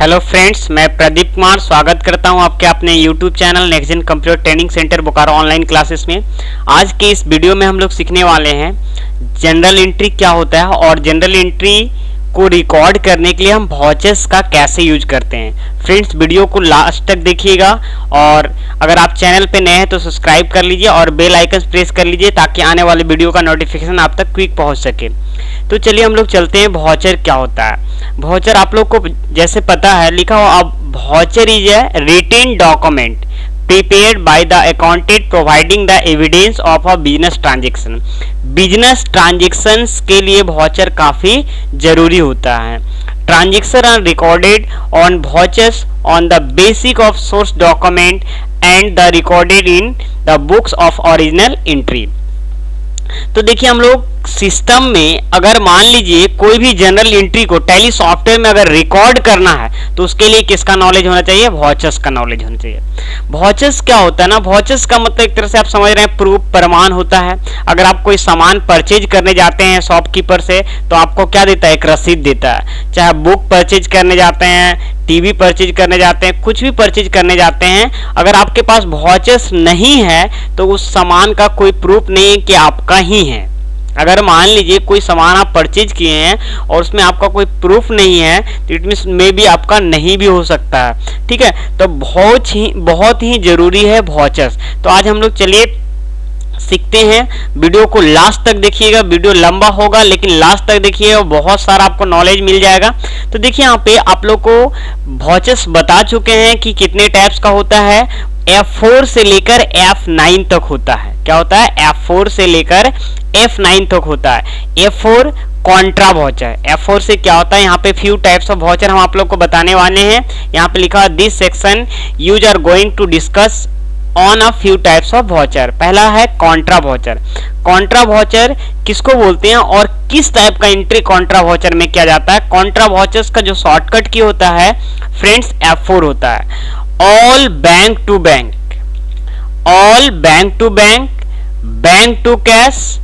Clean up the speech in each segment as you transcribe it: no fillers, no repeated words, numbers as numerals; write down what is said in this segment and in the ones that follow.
Hello friends, मैं प्रदीप कुमार स्वागत करता हूं आपके अपने YouTube channel next computer training centre Bokaro online classes में। आज के इस वीडियो में हम लोग सीखने वाले हैं जनरल एंट्री क्या होता है और जनरल एंट्री को रिकॉर्ड करने के लिए हम वाउचर्स का कैसे यूज करते हैं। फ्रेंड्स, वीडियो को लास्ट तक देखिएगा और अगर आप चैनल पे नए हैं तो सब्सक्राइब कर लीजिए और बेल आइकन प्रेस कर लीजिए ताकि आने वाले वीडियो का नोटिफिकेशन आप तक क्विक पहुंच सके। तो चलिए हम लोग चलते हैं वाउचर क्या होता है। वाउचर आप लोग को जैसे पता है, लिखा हुआ अब voucher is a written document prepared by the accountant providing the evidence of a business transaction। Business transactions के लिए वाउचर काफी जरूरी होता है। Transaction are recorded on vouchers on the basic of source document and the recorded in the books of original entry. तो देखिए, हम लोग सिस्टम में अगर मान लीजिए कोई भी जनरल एंट्री को टैली सॉफ्टवेयर में अगर रिकॉर्ड करना है तो उसके लिए किसका नॉलेज होना चाहिए? वाउचर्स का नॉलेज होना चाहिए। वाउचर्स क्या होता है ना, वाउचर्स का मतलब एक तरह से आप समझ रहे हैं प्रूफ, प्रमाण होता है। अगर आप कोई सामान परचेज करने जाते हैं शॉपकीपर से तो आपको क्या देता है? एक रसीद देता है। चाहे बुक परचेज करने जाते हैं, टीवी परचेज करने जाते हैं, कुछ भी परचेज करने जाते हैं, अगर आपके पास वाउचर्स नहीं है तो उस सामान का कोई प्रूफ नहीं है कि आपका ही है। अगर मान लीजिए कोई सामान आप परचेज किए हैं और उसमें आपका कोई प्रूफ नहीं है तो इट मींस मे भी आपका नहीं भी हो सकता है। ठीक है, तो बहुत ही जरूरी है वाउचर्स। तो आज हम लोग चलिए सीखते हैं। वीडियो को लास्ट तक देखिएगा, वीडियो लंबा होगा लेकिन लास्ट तक देखिएगा, बहुत सारा आपको नॉलेज मिल जाएगा। तो देखिए, यहाँ पे आप लोग को वाउचर्स बता चुके हैं कि कितने टाइप्स का होता है। F4 से लेकर F9 तक होता है। क्या होता है? F4 से लेकर F9 तक होता है। F4 Contra voucher. F4 से क्या होता है? यहाँ पे फ्यू टाइप्स ऑफ वाउचर हम आप लोग को बताने वाले हैं। यहाँ पे लिखा है this section use are going to discuss on a few types of voucher. पहला है कॉन्ट्रा वाउचर। कॉन्ट्रा वाउचर किसको बोलते हैं और किस टाइप का एंट्री कॉन्ट्रा वाउचर में किया जाता है? कॉन्ट्रा वाउचर्स का जो शॉर्टकट की होता है फ्रेंड्स F4 होता है। All bank to bank, all bank to bank, bank to cash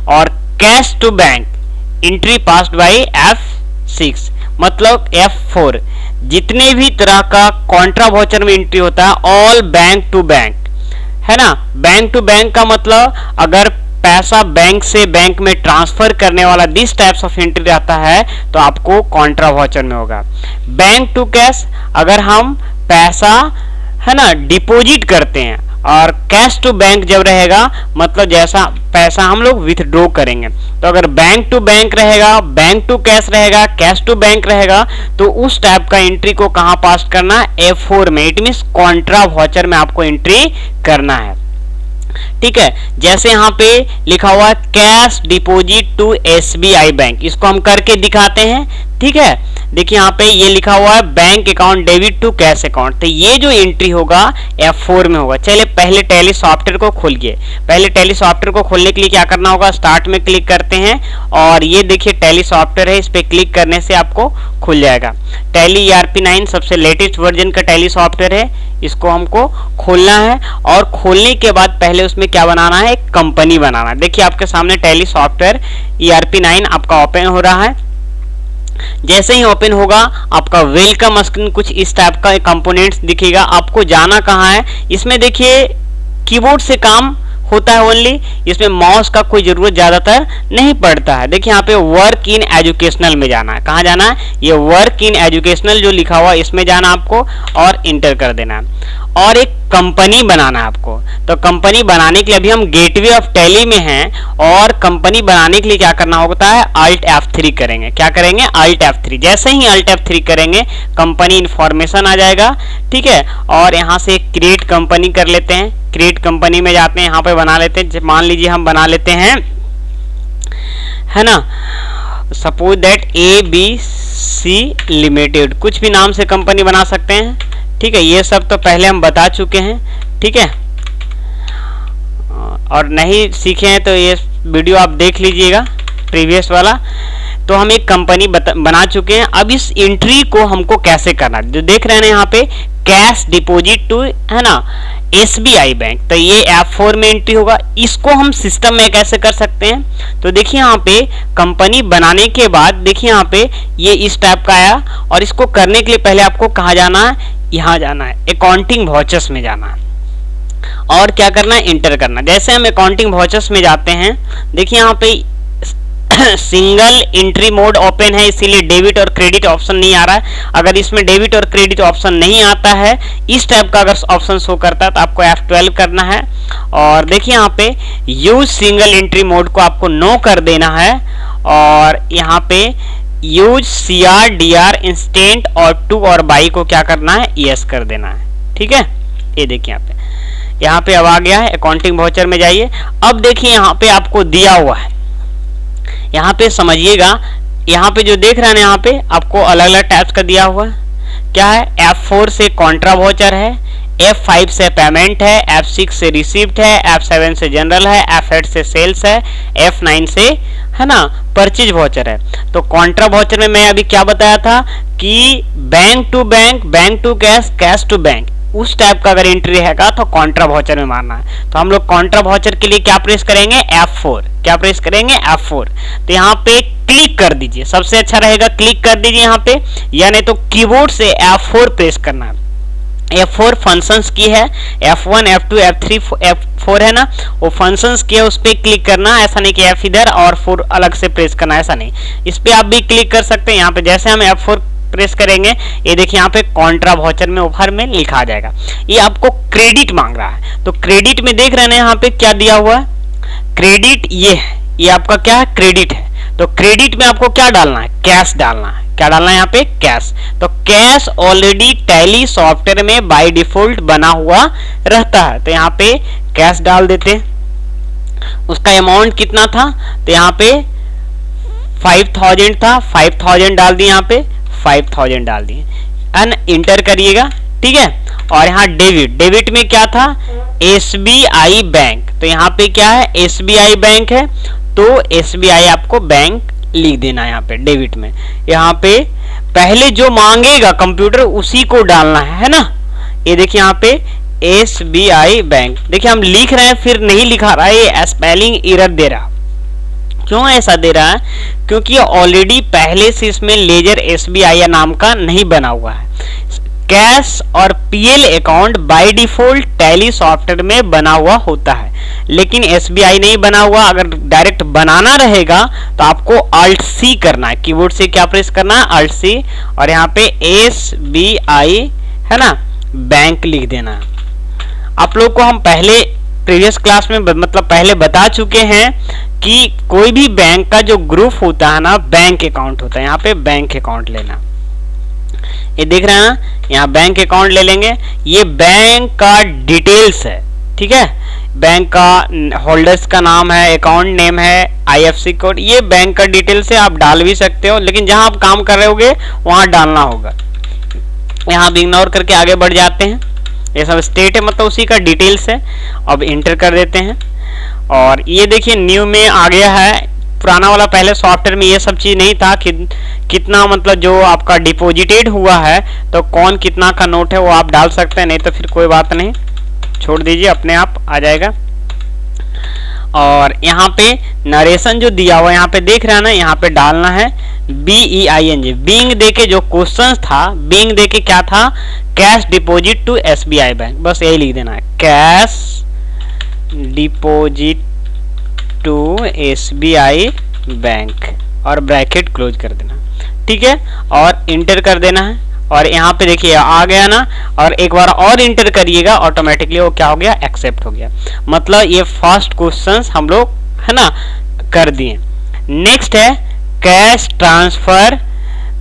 और cash to bank entry passed by F6 मतलब F4। जितने भी तरह का कॉन्ट्रा वाउचर में एंट्री होता है ऑल बैंक टू बैंक, है ना। बैंक टू बैंक का मतलब अगर पैसा बैंक से बैंक में ट्रांसफर करने वाला दिस टाइप्स ऑफ एंट्री रहता है तो आपको कॉन्ट्रा वाउचर में होगा। बैंक टू कैश अगर हम पैसा, है ना, डिपॉजिट करते हैं, और कैश टू बैंक जब रहेगा मतलब जैसा पैसा हम लोग विथड्रॉ करेंगे। तो अगर बैंक टू बैंक रहेगा, बैंक टू कैश रहेगा, कैश टू बैंक रहेगा तो उस टाइप का एंट्री को कहां पास करना है? F4 में। इट मींस कॉन्ट्रा वाउचर में आपको एंट्री करना है। ठीक है, जैसे यहाँ पे लिखा हुआ है cash deposit to SBI bank, इसको हम करके दिखाते हैं। ठीक है, देखिए यहाँ पे ये लिखा हुआ है bank account debit to cash account, तो ये जो एंट्री होगा F4 में होगा। चलिए पहले टैली सॉफ्टवेयर को खोलिए। पहले टैली सॉफ्टवेयर को खोलने के लिए क्या करना होगा? स्टार्ट में क्लिक करते हैं और ये देखिए टैली सॉफ्टवेयर है, इस पे क्लिक करने से आपको खुल जाएगा। टैली ERP9 सबसे लेटेस्ट वर्जन का टैली सॉफ्टवेयर है, इसको हमको खोलना है और खोलने के बाद पहले उसमें क्या बनाना है? एक कंपनी बनाना है। देखिए आपके सामने टैली सॉफ्टवेयर ERP9 आपका ओपन हो रहा है। जैसे ही ओपन होगा आपका वेलकम स्क्रीन कुछ इस टाइप का कंपोनेंट्स दिखेगा। आपको जाना कहाँ है? इसमें देखिए कीबोर्ड से काम होता है ओनली, इसमें माउस का कोई जरूरत ज्यादातर नहीं पड़ता है। देखिए यहाँ पे वर्क इन एजुकेशनल में जाना है। कहाँ जाना है? ये वर्क इन एजुकेशनल जो लिखा हुआ इसमें जाना आपको और इंटर कर देना है और एक कंपनी बनाना है आपको। तो कंपनी बनाने के लिए अभी हम गेटवे ऑफ टैली में हैं और कंपनी बनाने के लिए क्या करना होता है? Alt F3 करेंगे। क्या करेंगे? Alt F3। जैसे ही Alt F3 करेंगे कंपनी इंफॉर्मेशन आ जाएगा। ठीक है, और यहाँ से क्रिएट कंपनी कर लेते हैं। क्रिएट कंपनी में जाते हैं, यहाँ पे बना लेते हैं। मान लीजिए हम बना लेते हैं, है ना, सपोज दैट ABC लिमिटेड, कुछ भी नाम से कंपनी बना सकते हैं। ठीक है, ये सब तो पहले हम बता चुके हैं। ठीक है, और नहीं सीखे हैं तो ये वीडियो आप देख लीजिएगा प्रीवियस वाला। तो हम एक कंपनी बना चुके हैं। अब इस एंट्री को हमको कैसे करना है, जो देख रहे हैं यहाँ पे कैश डिपॉजिट टू, है ना, SBI बैंक, तो ये F4 में एंट्री होगा। इसको हम सिस्टम में कैसे कर सकते हैं, तो देखिए यहाँ पे कंपनी बनाने के बाद देखिए यहाँ पे ये इस टाइप का आया, और इसको करने के लिए पहले आपको कहाँ जाना है, यहाँ जाना है, अकाउंटिंग वाउचर्स में जाना है, और क्या करना है, इंटर करना। जैसे हम अकाउंटिंग वाउचर्स में जाते हैं, देखिए यहाँ पे सिंगल एंट्री मोड ओपन है, इसीलिए डेबिट और क्रेडिट ऑप्शन नहीं आ रहा है। अगर इसमें डेबिट और क्रेडिट ऑप्शन नहीं आता है, इस टाइप का अगर ऑप्शन शो करता है, तो आपको F12 करना है। और देखिए यहाँ पे यूज सिंगल एंट्री मोड को आपको नो कर देना है, और यहाँ पे यूज CR/DR इंस्टेंट और टू और बाई को क्या करना है, यस कर देना है। ठीक है, ये देखिए यहाँ पे अब आ गया है। अकाउंटिंग वाउचर में जाइए। अब देखिए यहाँ पे आपको दिया हुआ है, यहाँ पे समझिएगा, यहाँ पे जो देख रहे हैं यहाँ पे आपको अलग अलग टाइप्स का दिया हुआ है। क्या है, F4 से कॉन्ट्रा वाउचर है, F5 से पेमेंट है, F6 से रिसिप्ट है, F7 से जनरल है, F8 से सेल्स है, F9 से, है ना, परचेज वाउचर है। तो कॉन्ट्रा वाउचर में मैं अभी क्या बताया था कि bank to bank, bank to cash, cash to bank, उस टाइप का अगर एंट्री रहेगा तो कॉन्ट्रा वाउचर में मारना है। तो हम लोग कॉन्ट्रा वाउचर के लिए क्या प्रेस करेंगे, F4। क्या प्रेस करेंगे, F4। तो यहाँ पे क्लिक कर दीजिए, सबसे अच्छा रहेगा क्लिक कर दीजिए यहाँ पे, या नहीं तो कीबोर्ड से F4 प्रेस करना है। F4 फंक्शंस की है, F1, F2, F3, F4 है ना, वो फंक्शंस की है, उस पर क्लिक करना है। ऐसा नहीं कि F इधर और 4 अलग से प्रेस करना है, ऐसा नहीं, इस पे आप भी क्लिक कर सकते हैं। यहाँ पे जैसे हम F4 प्रेस करेंगे, ये देखिए यहाँ पे कॉन्ट्रा वाउचर में ऊपर में लिखा आ जाएगा। ये आपको क्रेडिट मांग रहा है, तो क्रेडिट में देख रहे हैं यहाँ पे क्या दिया हुआ है, क्रेडिट ये है, ये आपका क्या है, क्रेडिट है। तो क्रेडिट में आपको क्या डालना है, कैश डालना है। क्या डालना है यहाँ पे, कैश। तो कैश ऑलरेडी टैली सॉफ्टवेयर में बाय डिफॉल्ट बना हुआ रहता है, तो यहाँ पे कैश डाल देते हैं। उसका अमाउंट कितना था, तो यहाँ पे 5000 था, 5000 डाल दिए, यहाँ पे 5000 डाल दिए, एन इंटर करिएगा। ठीक है, और यहाँ डेबिट, डेबिट में क्या था, SBI बैंक, तो यहाँ पे क्या है, SBI बैंक है, तो SBI आपको बैंक लिख देना है यहाँ पे डेबिट में। यहाँ पे पहले जो मांगेगा कंप्यूटर उसी को डालना है ना। ये देखिए यहाँ पे SBI बैंक, देखिए हम लिख रहे हैं फिर नहीं लिखा रहा है, ये स्पेलिंग एरर दे रहा। क्यों ऐसा दे रहा है, क्योंकि ऑलरेडी पहले से इसमें लेजर SBI नाम का नहीं बना हुआ है। कैश और PL account by default tally software में बना हुआ होता है, लेकिन SBI नहीं बना हुआ। अगर डायरेक्ट बनाना रहेगा तो आपको Alt C करना है, कीबोर्ड से क्या प्रेस करना है, Alt C, और यहाँ पे SBI है ना, बैंक लिख देना है। आप लोग को हम पहले प्रीवियस क्लास में मतलब पहले बता चुके हैं कि कोई भी बैंक का जो ग्रुप होता है ना, बैंक अकाउंट होता है। यहाँ पे बैंक अकाउंट लेना, ये देख रहे हैं ना, यहाँ बैंक अकाउंट ले लेंगे। ये बैंक का डिटेल्स है, ठीक है, बैंक का होल्डर्स का नाम है, अकाउंट नेम है, IFSC कोड, ये बैंक का डिटेल्स है। आप डाल भी सकते हो, लेकिन जहां आप काम कर रहे होगे वहां डालना होगा। यहाँ भी इग्नोर करके आगे बढ़ जाते हैं। ये सब स्टेट है, मतलब उसी का डिटेल्स है। अब इंटर कर देते हैं, और ये देखिए न्यू में आ गया है। पुराना वाला पहले सॉफ्टवेयर में ये सब चीज नहीं था कि कितना मतलब जो आपका डिपॉजिटेड हुआ है, तो कौन कितना का नोट है वो आप डाल सकते हैं, नहीं तो फिर कोई बात नहीं, छोड़ दीजिए, अपने आप आ जाएगा। और यहाँ पे नरेशन जो दिया हुआ है, यहाँ पे देख रहे हैं ना, यहाँ पे डालना है BEING, बिंग देके जो क्वेश्चन था, बिंग देके क्या था, cash deposit to SBI bank, बस यही लिख देना है, cash deposit to SBI bank, और ब्रैकेट क्लोज कर देना। ठीक है, और इंटर कर देना है। और यहाँ पे देखिए आ गया ना, और एक बार और इंटर करिएगा, ऑटोमेटिकली वो क्या हो गया, एक्सेप्ट हो गया। मतलब ये फर्स्ट क्वेश्चंस हम लोग है ना कर दिए। नेक्स्ट है cash transfer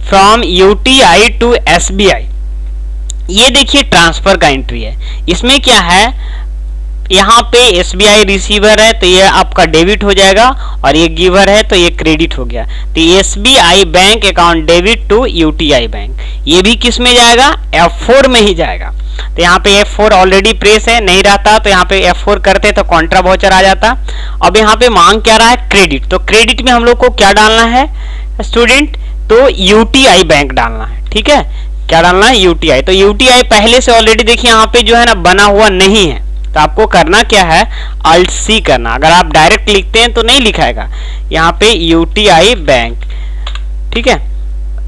from UTI to SBI। ये देखिए ट्रांसफर का एंट्री है। इसमें क्या है, यहाँ पे SBI रिसीवर है तो ये आपका डेबिट हो जाएगा, और ये गिवर है तो ये क्रेडिट हो गया। तो SBI bank account debit to UTI bank, ये भी किस में जाएगा, F4 में ही जाएगा। तो तो यहाँ पे F4 ऑलरेडी प्रेस है, नहीं रहता तो यहाँ पे F4 करते तो कॉन्ट्रा वाउचर आ जाता। अब यहाँ पे मांग क्या रहा है, क्रेडिट। तो क्रेडिट में हम लोग को क्या डालना है स्टूडेंट, तो यूटीआई बैंक डालना है। ठीक है, क्या डालना है, यूटीआई। तो यूटीआई पहले से ऑलरेडी देखिए यहाँ पे जो है ना बना हुआ नहीं है, तो आपको करना क्या है, अल्ट सी करना। अगर आप डायरेक्ट लिखते हैं तो नहीं लिखाएगा, यहाँ पे यूटीआई बैंक। ठीक है,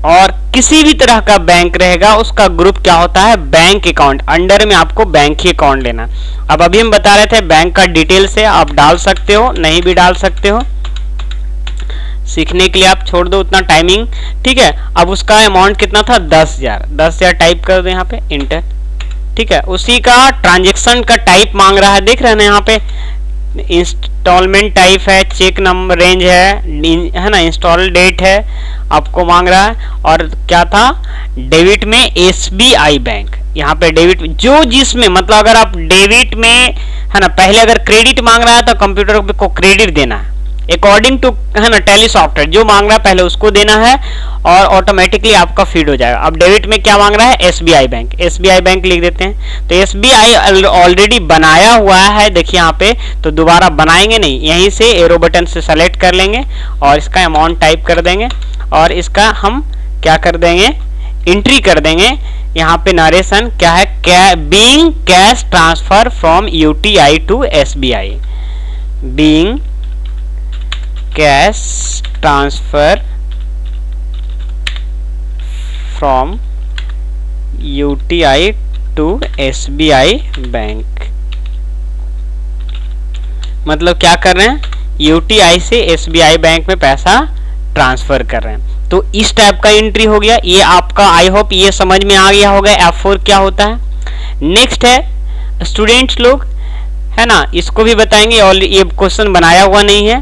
और किसी भी तरह का बैंक रहेगा उसका ग्रुप क्या होता है, बैंक अकाउंट। अंडर में आपको बैंक ही अकाउंट लेना। अब अभी हम बता रहे थे बैंक का डिटेल से आप डाल सकते हो, नहीं भी डाल सकते हो, सीखने के लिए आप छोड़ दो उतना टाइमिंग। ठीक है, अब उसका अमाउंट कितना था, 10,000। 10,000 टाइप कर दो यहाँ पे, इंटर। ठीक है, उसी का ट्रांजेक्शन का टाइप मांग रहा है, देख रहे हैं ना यहाँ पे इंस्टॉलमेंट टाइप है, चेक नंबर रेंज है ना, इंस्टॉल डेट है आपको मांग रहा है। और क्या था, डेबिट में एसबीआई बैंक। यहाँ पे डेबिट जो जिसमें मतलब अगर आप डेबिट में है ना, पहले अगर क्रेडिट मांग रहा है तो कंप्यूटर को क्रेडिट देना है अकॉर्डिंग टू है ना टैली सॉफ्टवेयर, जो मांग रहा है पहले उसको देना है और ऑटोमेटिकली आपका फीड हो जाएगा। अब डेबिट में क्या मांग रहा है, एसबीआई बैंक। एसबीआई बैंक लिख देते हैं। तो एसबीआई ऑलरेडी बनाया हुआ है, देखिए यहाँ पे, तो दोबारा बनाएंगे नहीं, यहीं से एरो बटन से सेलेक्ट कर लेंगे और इसका अमाउंट टाइप कर देंगे और इसका हम क्या कर देंगे, एंट्री कर देंगे। यहाँ पे नरेशन क्या है, being cash transfer from UTI to SBI, being cash transfer from UTI to SBI bank. मतलब क्या कर रहे हैं, यूटीआई से एसबीआई बैंक में पैसा ट्रांसफर कर रहे हैं। तो इस टाइप का एंट्री हो गया। ये आपका आई होप ये समझ में आ गया होगा F4 क्या होता है। नेक्स्ट है स्टूडेंट्स लोग, है ना, इसको भी बताएंगे और ये क्वेश्चन बनाया हुआ नहीं है।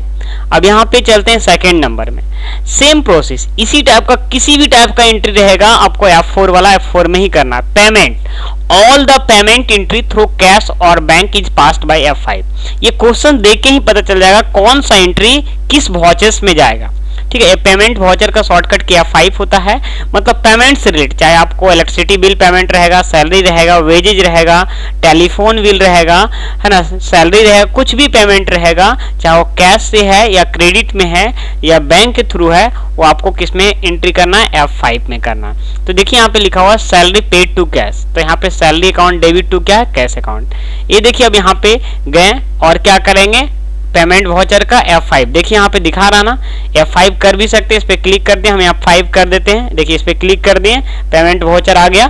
अब यहाँ पे चलते हैं सेकंड नंबर में, सेम प्रोसेस, इसी टाइप का किसी भी टाइप का एंट्री रहेगा आपको F4 वाला F4 में ही करना है। Payment, all the payment entry through cash और bank is passed by F5। ये क्वेश्चन देख के ही पता चल जाएगा कौन सा एंट्री किस वॉचेस में जाएगा। ठीक है, पेमेंट वाउचर का शॉर्टकट क्या F5 होता है, मतलब पेमेंट से रिलेटेड, चाहे आपको इलेक्ट्रिसिटी बिल पेमेंट रहेगा, सैलरी रहेगा, वेजेज रहेगा, टेलीफोन बिल रहेगा, है ना, सैलरी रहेगा, कुछ भी पेमेंट रहेगा, चाहे वो कैश से है या क्रेडिट में है या बैंक के थ्रू है, वो आपको किस में एंट्री करना है, F5 में करना। तो देखिए यहाँ पे लिखा हुआ सैलरी पेड टू कैश, तो यहाँ पे सैलरी अकाउंट डेबिट टू क्या है, कैश अकाउंट। ये देखिए अब यहाँ पे गए और क्या करेंगे, पेमेंट वाउचर का F5, देखिए यहाँ पे दिखा रहा ना, F5 कर भी सकते हैं, इस पे क्लिक करते हैं, हम F5 कर देते हैं। देखिए इस पे क्लिक कर दिए, पेमेंट वाउचर आ गया।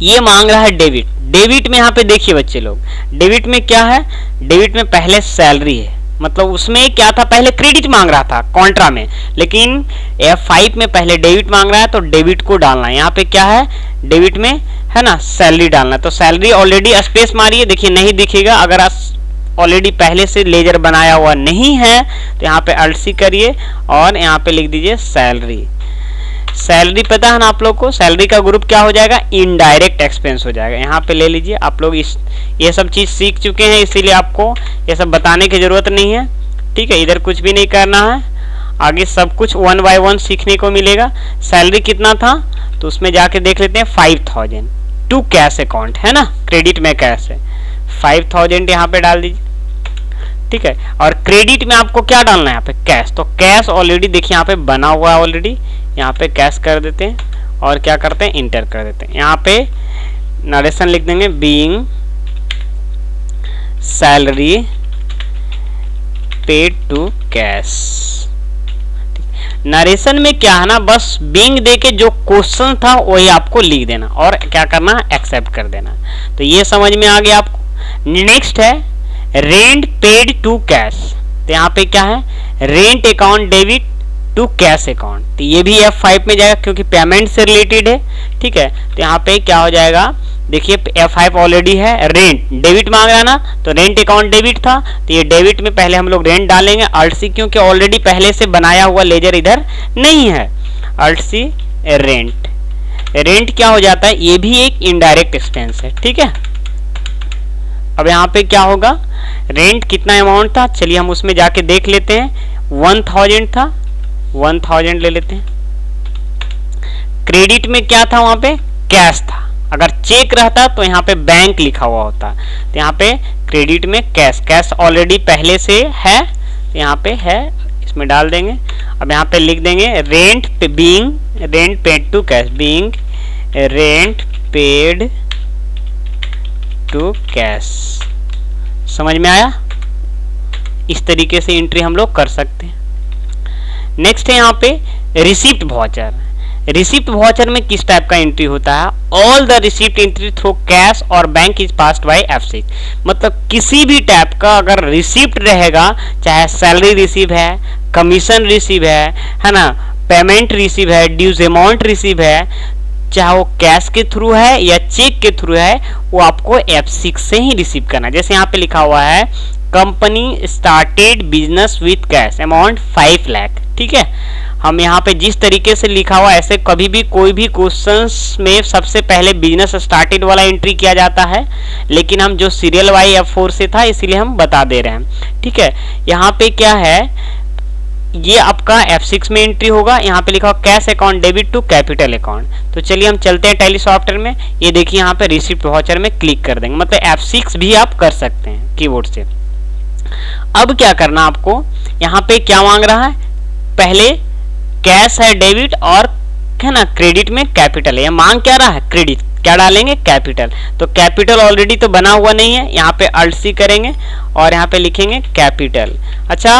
ये मांग रहा है डेबिट। डेबिट में यहाँ पे देखिए बच्चे लोग, डेबिट में क्या है, डेबिट में पहले सैलरी है, मतलब उसमें क्या था, पहले क्रेडिट मांग रहा था कॉन्ट्रा में, लेकिन F5 में पहले डेबिट मांग रहा है, तो डेबिट को डालना है। यहाँ पे क्या है, डेबिट में है ना सैलरी डालना है, तो सैलरी ऑलरेडी स्पेस मारिए, देखिए नहीं दिखेगा। अगर ऑलरेडी पहले से लेजर बनाया हुआ नहीं है तो यहाँ पे अल्ट सी करिए और यहाँ पे लिख दीजिए सैलरी। सैलरी पता है ना आप लोग को, सैलरी का ग्रुप क्या हो जाएगा, इनडायरेक्ट एक्सपेंस हो जाएगा। यहाँ पे ले लीजिए, आप लोग ये सब चीज सीख चुके हैं, इसीलिए आपको ये सब बताने की जरूरत नहीं है। ठीक है, इधर कुछ भी नहीं करना है, आगे सब कुछ 1 by 1 सीखने को मिलेगा। सैलरी कितना था तो उसमें जाके देख लेते हैं, 5,000 टू कैश अकाउंट, है ना, क्रेडिट में कैश है, 5,000 यहाँ पे डाल दीजिए। ठीक है, और क्रेडिट में आपको क्या डालना है, यहाँ पे कैश, तो कैश ऑलरेडी देखिए यहाँ पे बना हुआ है ऑलरेडी, यहाँ पे कैश कर देते हैं और क्या करते हैं, इंटर कर देते हैं। यहाँ पे नरेशन लिख देंगे, being salary paid to cash. Narration में क्या है ना, बस बीइंग देके जो क्वेश्चन था वही आपको लिख देना और क्या करना है, एक्सेप्ट कर देना। तो ये समझ में आ गया आपको। नेक्स्ट है रेंट पेड टू कैश, तो यहाँ पे क्या है, rent account debit to cash account, तो ये भी F5 में जाएगा क्योंकि पेमेंट से रिलेटेड है। ठीक है, तो यहाँ पे क्या हो जाएगा, देखिए F5 ऑलरेडी है, रेंट डेबिट मांग रहा ना, तो रेंट अकाउंट डेबिट था, तो ये डेबिट में पहले हम लोग रेंट डालेंगे, अल्ट सी, क्योंकि ऑलरेडी पहले से बनाया हुआ लेजर इधर नहीं है, अल्ट सी रेंट। रेंट क्या हो जाता है, ये भी एक इनडायरेक्ट एक्सपेंस है। ठीक है, अब यहाँ पे क्या होगा, रेंट कितना अमाउंट था, चलिए हम उसमें जाके देख लेते हैं, 1000 था, 1000 ले लेते हैं। क्रेडिट में क्या था, वहां पे कैश था, अगर चेक रहता तो यहाँ पे बैंक लिखा हुआ होता, तो यहाँ पे क्रेडिट में कैश, कैश ऑलरेडी पहले से है, यहाँ पे है, इसमें डाल देंगे। अब यहाँ पे लिख देंगे रेंट पे being rent paid to cash, being rent paid to cash. समझ में आया? इस तरीके से एंट्री हम लोग कर सकते हैं। नेक्स्ट है यहाँ पे रिसिप्ट वाउचर। रिसिप्ट वाउचर में किस टाइप का एंट्री होता है? All the receipt entry through cash और bank is passed by F6। मतलब किसी भी टाइप का अगर रिसिप्ट रहेगा, चाहे सैलरी रिसीव है, कमीशन रिसीव है ना, पेमेंट रिसीव है, ड्यूज अमाउंट रिसीव है, चाहे वो कैश के थ्रू है या चेक के थ्रू है, वो आपको F6 से ही रिसीव करना है। जैसे यहाँ पे लिखा हुआ है company started business with cash amount 5 lakh. ठीक है, हम यहाँ पे जिस तरीके से लिखा हुआ ऐसे कभी भी कोई भी क्वेश्चंस में सबसे पहले बिजनेस स्टार्टेड वाला एंट्री किया जाता है, लेकिन हम जो सीरियल वाई F4 से था इसीलिए हम बता दे रहे हैं। ठीक है, यहाँ पे क्या है, ये आपका F6 में एंट्री होगा। यहाँ पे लिखा हुआ cash account debit to capital account. तो चलिए हम चलते हैं टैली सॉफ्टवेयर में। ये देखिए यहाँ पे रिसिप्ट वाउचर में क्लिक कर देंगे, मतलब F6 भी आप कर सकते हैं कीबोर्ड से। अब क्या करना आपको, यहाँ पे क्या मांग रहा है, पहले कैश है डेबिट और है ना क्रेडिट में कैपिटल है, ये मांग क्या रहा है क्रेडिट, क्या डालेंगे कैपिटल। तो कैपिटल ऑलरेडी तो बना हुआ नहीं है, यहाँ पे Alt C करेंगे और यहाँ पे लिखेंगे कैपिटल। अच्छा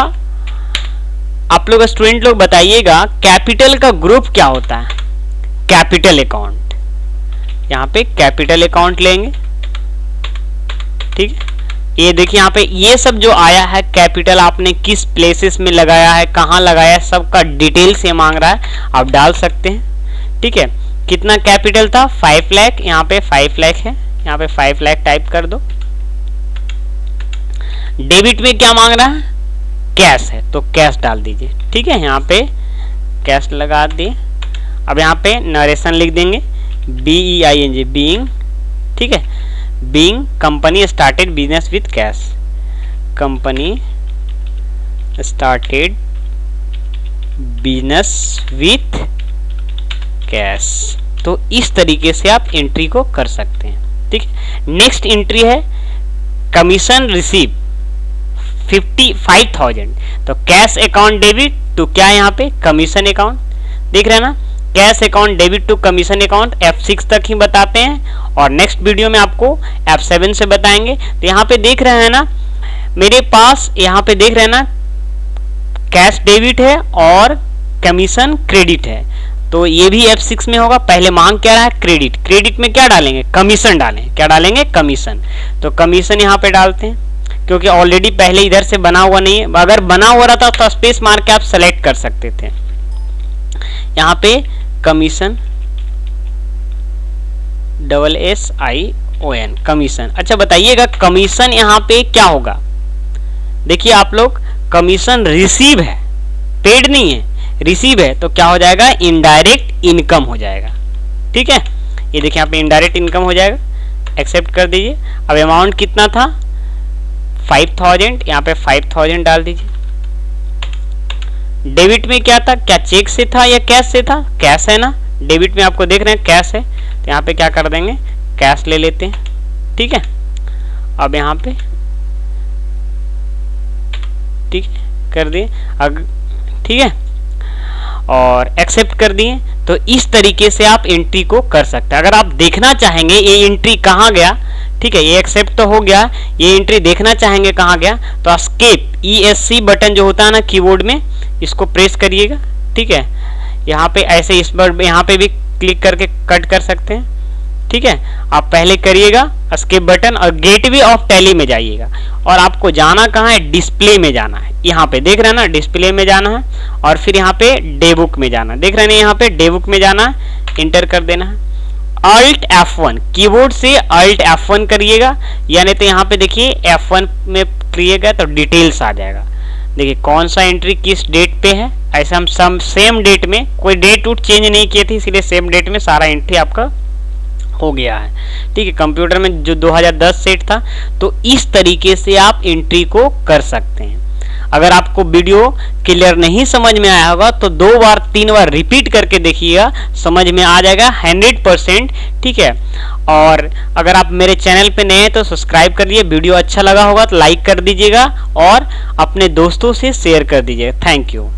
आप लोग स्टूडेंट लोग बताइएगा कैपिटल का ग्रुप क्या होता है? Capital account. यहाँ पे कैपिटल अकाउंट लेंगे। ठीक है, ये देखिए यहाँ पे ये सब जो आया है कैपिटल आपने किस प्लेसेस में लगाया है, कहाँ लगाया है, सबका डिटेल से मांग रहा है, आप डाल सकते हैं। ठीक है, कितना कैपिटल था 5 लाख, यहाँ पे 5 लाख है, यहाँ पे 5 लाख टाइप कर दो। डेबिट में क्या मांग रहा है, कैश है, तो कैश डाल दीजिए। ठीक है, यहाँ पे कैश लगा दिए। अब यहाँ पे नरेशन लिख देंगे BEING बीइंग। ठीक है, being company started business with cash, company started business with cash. तो इस तरीके से आप एंट्री को कर सकते हैं। ठीक है, नेक्स्ट एंट्री है कमीशन रिसीव 55,000। तो कैश अकाउंट डेबिट टू क्या, यहाँ पे कमीशन अकाउंट, देख रहे हैं ना, cash account debit to commission account F6 तक ही बताते हैं और नेक्स्ट वीडियो में आपको F7 से बताएंगे। तो यहाँ पे देख रहे हैं ना, मेरे पास यहाँ पे देख रहे हैं ना कैश डेबिट है और कमीशन क्रेडिट है, तो ये भी F6 में होगा। पहले मांग क्या रहा है क्रेडिट, क्रेडिट में क्या डालेंगे कमीशन डालेंगे, क्या डालेंगे कमीशन। तो कमीशन यहाँ पे डालते हैं क्योंकि ऑलरेडी पहले इधर से बना हुआ नहीं है, अगर बना हुआ रहता तो स्पेस मार के आप सेलेक्ट कर सकते थे। यहाँ पे कमीशन SSION कमीशन। अच्छा बताइएगा कमीशन यहाँ पे क्या होगा, देखिए आप लोग कमीशन रिसीव है, पेड नहीं है, रिसीव है, तो क्या हो जाएगा इनडायरेक्ट इनकम हो जाएगा। ठीक है, ये देखिए यहाँ पे इनडायरेक्ट इनकम हो जाएगा, एक्सेप्ट कर दीजिए। अब अमाउंट कितना था 5,000, यहाँ पे 5,000 डाल दीजिए। डेबिट में क्या था, क्या चेक से था या कैश से था, कैश है ना, डेबिट में आपको देख रहे हैं कैश है, तो यहाँ पे क्या कर देंगे कैश ले लेते हैं। ठीक है, अब यहाँ पे ठीक कर दिए, ठीक है, और एक्सेप्ट कर दिए। तो इस तरीके से आप एंट्री को कर सकते हैं। अगर आप देखना चाहेंगे ये एंट्री कहाँ गया, ठीक है, ये एक्सेप्ट तो हो गया, ये एंट्री देखना चाहेंगे कहाँ गया, तो एस्केप ESC बटन जो होता है ना कीबोर्ड में, इसको प्रेस करिएगा। ठीक है, यहाँ पे ऐसे इस बार यहाँ पे भी क्लिक करके कट कर सकते हैं। ठीक है, आप पहले करिएगा एस्केप बटन और गेटवे ऑफ टैली में जाइएगा और आपको जाना कहाँ है, डिस्प्ले में जाना है। यहाँ पे देख रहे हैं ना डिस्प्ले में जाना है और फिर यहाँ पे डे बुक में जाना है, देख रहे हैं यहाँ पे डे बुक में जाना है, इंटर कर देना है। Alt F1 कीबोर्ड से Alt F1 करिएगा, यानी तो यहाँ पे देखिए F1 में करिएगा तो डिटेल्स आ जाएगा। देखिए कौन सा एंट्री किस डेट पे है, ऐसा हम सेम डेट में कोई डेट उट चेंज नहीं किए थे, इसलिए सेम डेट में सारा एंट्री आपका हो गया है। ठीक है, कंप्यूटर में जो 2010 सेट था, तो इस तरीके से आप एंट्री को कर सकते हैं। अगर आपको वीडियो क्लियर नहीं समझ में आया होगा तो 2 बार 3 बार रिपीट करके देखिएगा, समझ में आ जाएगा। 100% ठीक है। और अगर आप मेरे चैनल पे नए हैं तो सब्सक्राइब कर लीजिए, वीडियो अच्छा लगा होगा तो लाइक कर दीजिएगा और अपने दोस्तों से शेयर कर दीजिएगा। Thank you.